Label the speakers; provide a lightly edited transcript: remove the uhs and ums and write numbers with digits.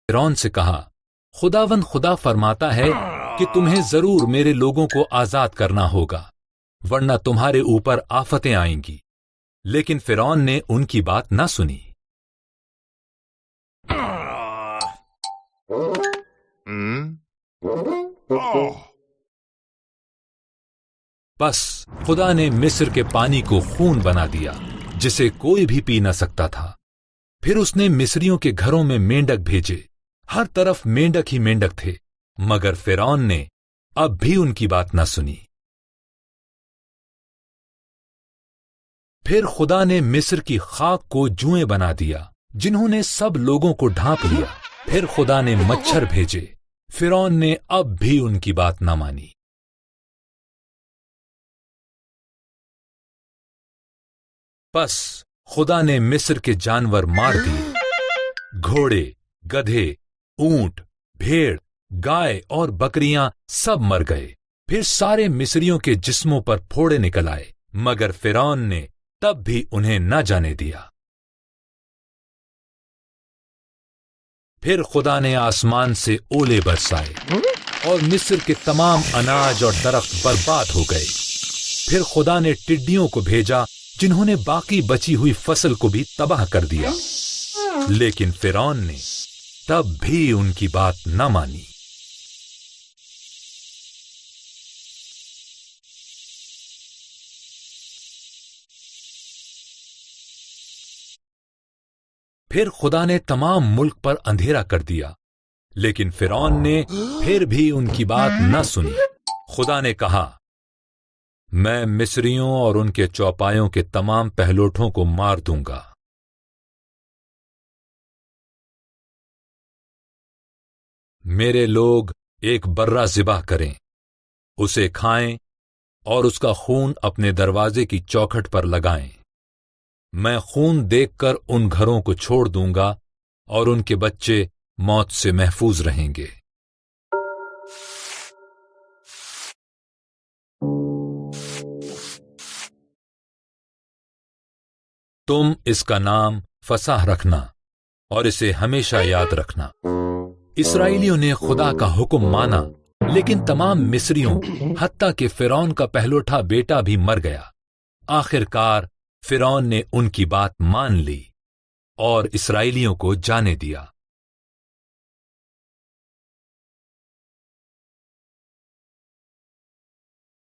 Speaker 1: فرعون سے کہا، خداوند خدا فرماتا ہے کہ تمہیں ضرور میرے لوگوں کو آزاد کرنا ہوگا، ورنہ تمہارے اوپر آفتیں آئیں گی۔ لیکن فرعون نے ان کی بات نہ سنی۔ بس خدا نے مصر کے پانی کو خون بنا دیا جسے کوئی بھی پی نہ سکتا تھا۔ پھر اس نے مصریوں کے گھروں میں مینڈک بھیجے، ہر طرف مینڈک ہی مینڈک تھے، مگر فرعون نے اب بھی ان کی بات نہ سنی۔ پھر خدا نے مصر کی خاک کو جوئیں بنا دیا جنہوں نے سب لوگوں کو ڈھانپ لیا۔ پھر خدا نے مچھر بھیجے، فرعون نے اب بھی ان کی بات نہ مانی۔ بس خدا نے مصر کے جانور مار دیے، گھوڑے، گدھے، اونٹ، بھیڑ، گائے اور بکریاں سب مر گئے۔ پھر سارے مصریوں کے جسموں پر پھوڑے نکل آئے، مگر فرعون نے تب بھی انہیں نہ جانے دیا۔ پھر خدا نے آسمان سے اولے برسائے اور مصر کے تمام اناج اور درخت برباد ہو گئے۔ پھر خدا نے ٹڈیوں کو بھیجا جنہوں نے باقی بچی ہوئی فصل کو بھی تباہ کر دیا، لیکن فرعون نے تب بھی ان کی بات نہ مانی۔ پھر خدا نے تمام ملک پر اندھیرا کر دیا، لیکن فرعون نے پھر بھی ان کی بات نہ سنی۔ خدا نے کہا، میں مصریوں اور ان کے چوپایوں کے تمام پہلوٹوں کو مار دوں گا۔ میرے لوگ ایک برہ ذبح کریں، اسے کھائیں اور اس کا خون اپنے دروازے کی چوکھٹ پر لگائیں۔ میں خون دیکھ کر ان گھروں کو چھوڑ دوں گا اور ان کے بچے موت سے محفوظ رہیں گے۔ تم اس کا نام فسح رکھنا اور اسے ہمیشہ یاد رکھنا۔ اسرائیلیوں نے خدا کا حکم مانا، لیکن تمام مصریوں حتیٰ کہ فرعون کا پہلوٹا بیٹا بھی مر گیا۔ آخر کار فرعون نے ان کی بات مان لی اور اسرائیلیوں کو جانے دیا۔